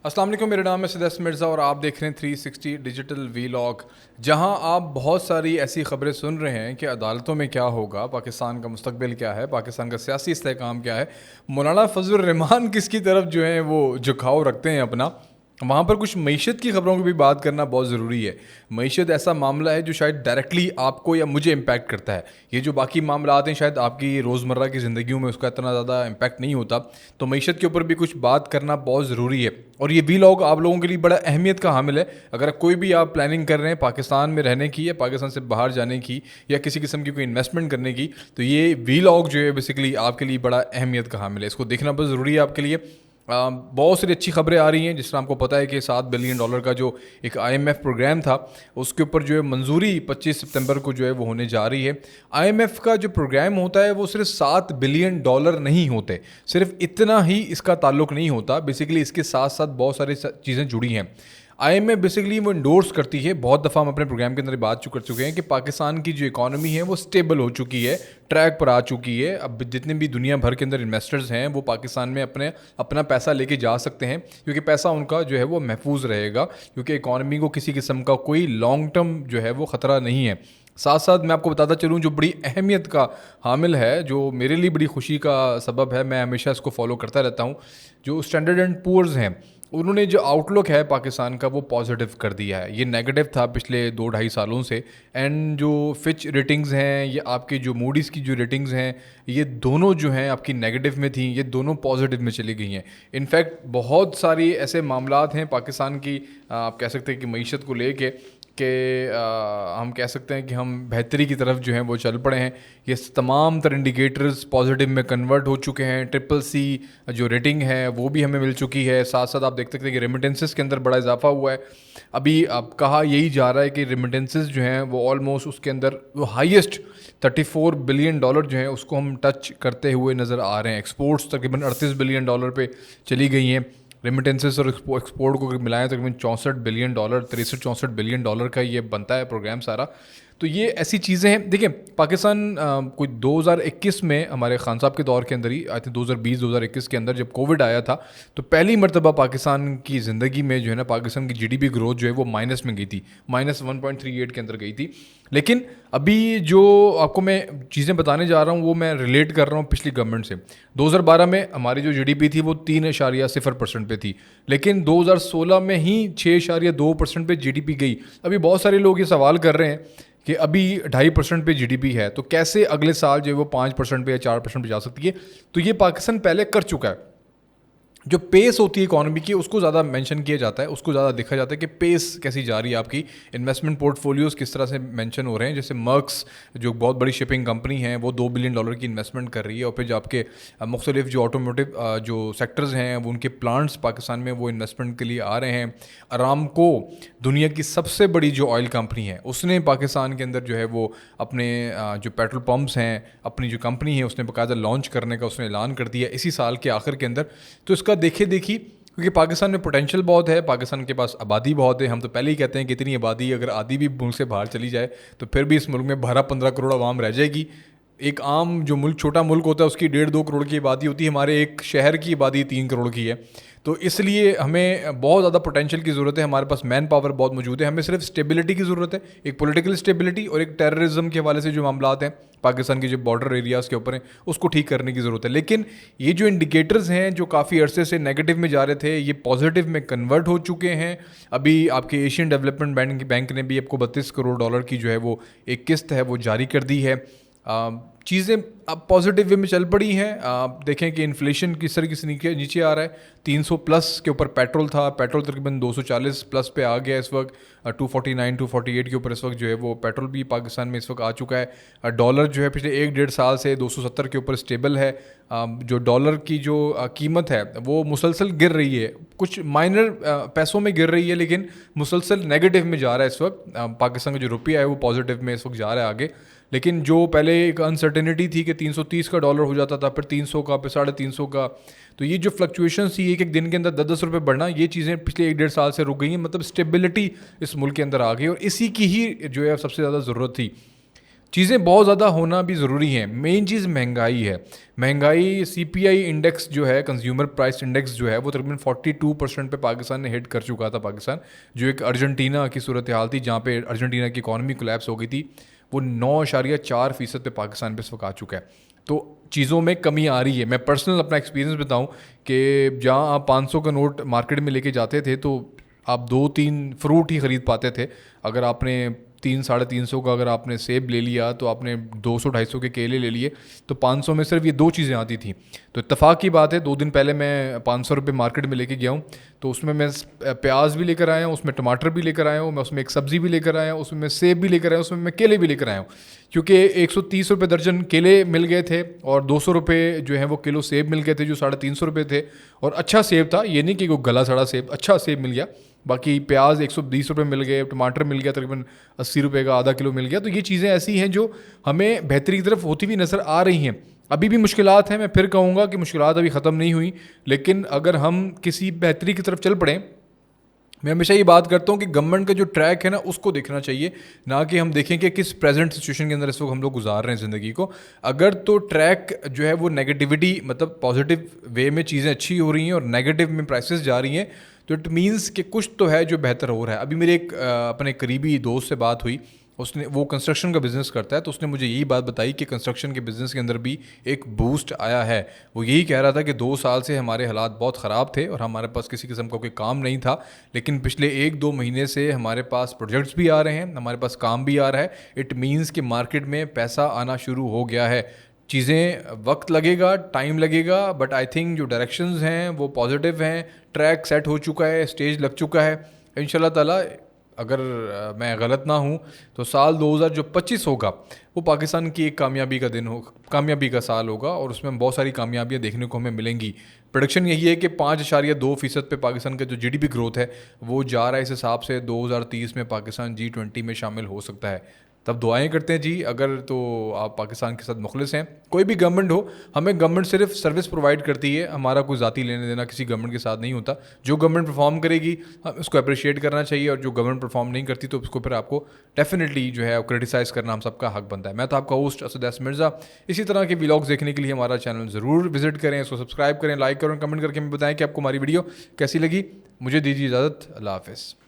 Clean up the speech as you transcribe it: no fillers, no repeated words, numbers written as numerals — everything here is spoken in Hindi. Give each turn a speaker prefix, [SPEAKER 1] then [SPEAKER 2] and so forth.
[SPEAKER 1] अस्सलाम वालेकुम, मेरा नाम है सिद्दीक़ मिर्ज़ा और आप देख रहे हैं 360 डिजिटल वीलॉग, जहां आप बहुत सारी ऐसी खबरें सुन रहे हैं कि अदालतों में क्या होगा, पाकिस्तान का मुस्तकबिल क्या है, पाकिस्तान का सियासी इस्तेहकाम क्या है, मौलाना फजलुर रहमान किसकी तरफ जो है वो झुकाव रखते हैं अपना। वहाँ पर कुछ मईशत की ख़बरों की भी बात करना बहुत ज़रूरी है। मईशत ऐसा मामला है जो शायद डायरेक्टली आपको या मुझे इम्पैक्ट करता है। ये जो बाकी मामला आते हैं शायद आपकी रोज़मर्रा की ज़िंदगियों में उसका इतना ज़्यादा इम्पैक्ट नहीं होता, तो मईशत के ऊपर भी कुछ बात करना बहुत ज़रूरी है। और ये वीलॉग आप लोगों के लिए बड़ा अहमियत का हामिल है। अगर कोई भी आप प्लानिंग कर रहे हैं पाकिस्तान में रहने की या पाकिस्तान से बाहर जाने की या किसी किस्म की कोई इन्वेस्टमेंट करने की, तो ये वीलॉग जो है बेसिकली आपके लिए बड़ा अहमियत का हामिल है। इसको देखना बहुत ज़रूरी है आपके लिए। बहुत सारी अच्छी खबरें आ रही हैं, जिस तरह आपको पता है कि $7 बिलियन का जो एक IMF प्रोग्राम था उसके ऊपर जो है मंजूरी 25 सितंबर को जो है वो होने जा रही है। IMF का जो प्रोग्राम होता है वो सिर्फ $7 बिलियन नहीं होते, सिर्फ इतना ही इसका ताल्लुक नहीं होता। बेसिकली इसके साथ साथ बहुत सारी चीज़ें जुड़ी हैं। IMF बेसिकली वो इंडोर्स करती है, बहुत दफ़ा हम अपने प्रोग्राम के अंदर बात कर चुके हैं कि पाकिस्तान की जो इकॉनमी है वो स्टेबल हो चुकी है, ट्रैक पर आ चुकी है। अब जितने भी दुनिया भर के अंदर इन्वेस्टर्स हैं वो पाकिस्तान में अपना पैसा लेके जा सकते हैं, क्योंकि पैसा उनका जो है वो महफूज रहेगा, क्योंकि इकॉनमी को किसी किस्म का कोई लॉन्ग टर्म जो है वो ख़तरा नहीं है। साथ साथ मैं आपको बताता चलूँ जो बड़ी अहमियत का हामिल है, जो मेरे लिए बड़ी खुशी का सबब है, मैं हमेशा इसको फॉलो करता रहता हूँ। जो स्टैंडर्ड एंड पुअर्स हैं उन्होंने जो आउटलुक है पाकिस्तान का वो पॉजिटिव कर दिया है। ये नेगेटिव था पिछले 2-2.5 सालों से। एंड जो फिच रेटिंग्स हैं, ये आपके जो मूडीज़ की जो रेटिंग्स हैं, ये दोनों जो हैं आपकी नेगेटिव में थी, ये दोनों पॉजिटिव में चली गई हैं। इनफैक्ट बहुत सारी ऐसे मामलात हैं पाकिस्तान की, आप कह सकते हैं कि मईशत को लेके कि हम कह सकते हैं कि हम बेहतरी की तरफ जो है वो चल पड़े हैं। ये तमाम तर इंडिकेटर्स पॉजिटिव में कन्वर्ट हो चुके हैं। CCC जो रेटिंग है वो भी हमें मिल चुकी है। साथ साथ आप देख सकते हैं कि रेमिटेंसेस के अंदर बड़ा इजाफा हुआ है। अभी अब कहा यही जा रहा है कि रेमिटेंसेस जो हैं वो ऑलमोस्ट उसके अंदर वो हाईएस्ट $34 बिलियन जो है उसको हम टच करते हुए नज़र आ रहे हैं। एक्सपोर्ट्स तकरीबन $38 बिलियन पे चली गई हैं। रेमिटेंसेस और एक्सपोर्ट को मिलाएं तकरीबन $64 बिलियन, 63-64 बिलियन का ये बनता है प्रोग्राम सारा। तो ये ऐसी चीज़ें हैं। देखिए पाकिस्तान कोई 2021 में हमारे खान साहब के दौर के अंदर ही, आई थिंक 2020-2021 के अंदर जब कोविड आया था, तो पहली मरतबा पाकिस्तान की ज़िंदगी में जो है ना पाकिस्तान की GDP ग्रोथ जो है वो माइनस में गई थी, -1.38 के अंदर गई थी। लेकिन अभी जो आपको मैं चीज़ें बताने जा रहा हूँ वो मैं रिलेट कर रहा हूँ पिछली गवर्नमेंट से। 2012 में हमारी जो GDP थी वो 3.0% पे थी, लेकिन 2016 में ही 6.2% पे GDP गई। अभी बहुत सारे लोग ये सवाल कर रहे हैं कि अभी 2.5% पे GDP है, तो कैसे अगले साल जो है वो 5% पे या 4% पे जा सकती है। तो ये पाकिस्तान पहले कर चुका है। जो पेस होती है इकॉनमी की उसको ज़्यादा मेंशन किया जाता है, उसको ज़्यादा देखा जाता है कि पेस कैसी जा रही है आपकी, इन्वेस्टमेंट पोर्टफोलियोज़ किस तरह से मेंशन हो रहे हैं। जैसे मर्क्स जो बहुत बड़ी शिपिंग कंपनी है वो $2 बिलियन की इन्वेस्टमेंट कर रही है, और फिर जो आपके मुख्तलिफ जो ऑटोमोटिव जो सेक्टर्स हैं वो उनके प्लांट्स पाकिस्तान में वो इन्वेस्टमेंट के लिए आ रहे हैं। अरामको दुनिया की सबसे बड़ी जो ऑयल कंपनी है उसने पाकिस्तान के अंदर जो है वो अपने जो पेट्रोल पम्प्स हैं, अपनी जो कंपनी है उसने बाकायदा लॉन्च करने का उसने ऐलान कर दिया इसी साल के आखिर के अंदर। तो इसका देखे देखी, क्योंकि पाकिस्तान में पोटेंशियल बहुत है, पाकिस्तान के पास आबादी बहुत है। हम तो पहले ही कहते हैं कि इतनी आबादी अगर आधी भी मुल्क से बाहर चली जाए तो फिर भी इस मुल्क में 12-15 करोड़ आवाम रह जाएगी। एक आम जो मुल्क छोटा मुल्क होता है उसकी 1.5-2 करोड़ की आबादी होती है, हमारे एक शहर की आबादी 3 करोड़ की है। तो इसलिए हमें बहुत ज़्यादा पोटेंशियल की ज़रूरत है, हमारे पास मैन पावर बहुत मौजूद है। हमें सिर्फ स्टेबिलिटी की ज़रूरत है, एक पॉलिटिकल स्टेबिलिटी और एक टेररिज्म के हवाले से जो मामलात हैं पाकिस्तान के जो बॉर्डर एरियाज़ के ऊपर हैं उसको ठीक करने की ज़रूरत है। लेकिन ये जो इंडिकेटर्स हैं जो काफ़ी अरसे से नेगेटिव में जा रहे थे ये पॉजिटिव में कन्वर्ट हो चुके हैं। अभी आपके एशियन डेवलपमेंट बैंक ने भी आपको $32 करोड़ की जो है वो एक किस्त है वो जारी कर दी है। चीज़ें अब पॉजिटिव वे में चल पड़ी हैं। आप देखें कि इन्फ्लेशन किस तरह से नीचे आ रहा है। 300 प्लस के ऊपर पेट्रोल था, पेट्रोल तकरीबन 240 प्लस पे आ गया इस वक्त। 249-248 के ऊपर इस वक्त जो है वो पेट्रोल भी पाकिस्तान में इस वक्त आ चुका है। डॉलर जो है पिछले 1-1.5 साल से 270 के ऊपर स्टेबल है। जो डॉलर की जो कीमत है वो मुसलसल गिर रही है, कुछ माइनर पैसों में गिर रही है लेकिन मुसलसल नेगेटिव में जा रहा है इस वक्त। पाकिस्तान का जो रुपया है वो पॉजिटिव में इस वक्त जा रहा है आगे। लेकिन जो पहले एक अनसर्टेनिटी थी कि 330 का डॉलर हो जाता था, फिर 300 का, फिर 350 का, तो ये जो फ्लक्चुएशन थी एक दिन के अंदर 10-10 रुपये बढ़ना, ये चीज़ें पिछले 1-1.5 साल से रुक गई हैं। मतलब स्टेबिलिटी इस मुल्क के अंदर आ गई और इसी की ही जो है सबसे ज़्यादा ज़रूरत थी। चीज़ें बहुत ज़्यादा होना भी ज़रूरी है। मेन चीज़ महंगाई है। महंगाई सीपीआई इंडेक्स जो है, कंज्यूमर प्राइस इंडेक्स जो है, वो तकरीबन 42% पे पाकिस्तान ने हिट कर चुका था। पाकिस्तान जो एक अर्जेंटीना की सूरत हाल थी, जहाँ पे अर्जेंटीना की इकॉनमी कोलैप्स हो गई थी, वो 9.4% पे पाकिस्तान पे इस वक्त आ चुका है। तो चीज़ों में कमी आ रही है। मैं पर्सनल अपना एक्सपीरियंस बताऊं कि जहाँ आप 500 का नोट मार्केट में लेके जाते थे तो आप 2-3 फ्रूट ही ख़रीद पाते थे। अगर आपने 300-350 का अगर आपने सेब ले लिया, तो आपने 200-250 के केले ले लिए, तो 500 में सिर्फ ये 2 चीज़ें आती थी। तो इत्तेफाक की बात है, 2 दिन पहले मैं 500 रुपये मार्केट में लेके गया हूँ, तो उसमें मैं प्याज भी लेकर आया हूँ, उसमें टमाटर भी लेकर आया हूँ, मैं उसमें एक सब्ज़ी भी लेकर आया हूँ, उसमें मैं सेब भी लेकर आया हूँ, उसमें मैं केले भी लेकर आया हूँ। क्योंकि 130 रुपये दर्जन केले मिल गए थे और 200 रुपये जो है वो किलो सेब मिल गए थे, जो 350 रुपये थे। और अच्छा सेब था, ये नहीं कि कोई गला सड़ा सेब, अच्छा सेब मिल गया। बाकी प्याज 120 रुपये मिल गए, टमाटर मिल गया तकरीबन 80 रुपये का आधा किलो मिल गया। तो ये चीज़ें ऐसी हैं जो हमें बेहतरी की तरफ होती हुई नज़र आ रही हैं। अभी भी मुश्किलात हैं, मैं फिर कहूँगा कि मुश्किलात अभी ख़त्म नहीं हुई, लेकिन अगर हम किसी बेहतरी की तरफ चल पड़ें, मैं हमेशा ये बात करता हूँ कि गवर्नमेंट का जो ट्रैक है ना, उसको देखना चाहिए, ना कि हम देखें कि किस प्रेजेंट सिचुएशन के अंदर इस वक्त हम लोग गुजार रहे हैं ज़िंदगी को। अगर तो ट्रैक जो है वो नेगेटिविटी, मतलब पॉजिटिव वे में चीज़ें अच्छी हो रही हैं और नेगेटिव में प्राइसेस जा रही हैं, तो इट मीन्स कि कुछ तो है जो बेहतर हो रहा है। अभी मेरे एक अपने करीबी दोस्त से बात हुई, उसने, वो कंस्ट्रक्शन का बिज़नेस करता है, तो उसने मुझे यही बात बताई कि कंस्ट्रक्शन के बिज़नेस के अंदर भी एक बूस्ट आया है। वो यही कह रहा था कि 2 साल से हमारे हालात बहुत ख़राब थे और हमारे पास किसी किस्म का कोई काम नहीं था, लेकिन पिछले 1-2 महीने से हमारे पास प्रोजेक्ट्स भी आ रहे हैं, हमारे पास काम भी आ रहा है। इट मीन्स कि मार्केट में पैसा आना शुरू हो गया है। चीज़ें वक्त लगेगा, टाइम लगेगा, बट आई थिंक जो डायरेक्शंस हैं वो पॉजिटिव हैं, ट्रैक सेट हो चुका है, स्टेज लग चुका है। इंशाल्लाह ताला, अगर मैं गलत ना हूँ, तो साल 2025 होगा, वो पाकिस्तान की एक कामयाबी का दिन हो, कामयाबी का साल होगा, और उसमें बहुत सारी कामयाबियाँ देखने को हमें मिलेंगी। प्रोडक्शन यही है कि 5.2% पे पाकिस्तान का जो जीडीपी ग्रोथ है वो जा रहा है। इस हिसाब से 2030 में पाकिस्तान G20 में शामिल हो सकता है। तब दुआएं करते हैं जी, अगर तो आप पाकिस्तान के साथ मुखलिस हैं। कोई भी गवर्नमेंट हो, हमें गवर्नमेंट सिर्फ सर्विस प्रोवाइड करती है, हमारा कोई ज़ाती लेने देना किसी गवर्नमेंट के साथ नहीं होता। जो गवर्नमेंट परफॉर्म करेगी हम उसको अप्रिशिएट करना चाहिए, और जो गवर्नमेंट परफॉर्म नहीं करती तो उसको फिर आपको डेफिनेटली जो है क्रिटिसाइज़ करना हम सबका हक बनता है। मैं तो आपका होस्ट असद एस मिर्ज़ा। इसी तरह के व्लॉग्स देखने के लिए हमारा चैनल ज़रूर विजिट करें, इसको सब्सक्राइब करें, लाइक करें, कमेंट करके हमें बताएं कि आपको हमारी वीडियो कैसी लगी। मुझे दीजिए इजाज़त, अल्लाह हाफ़िज़।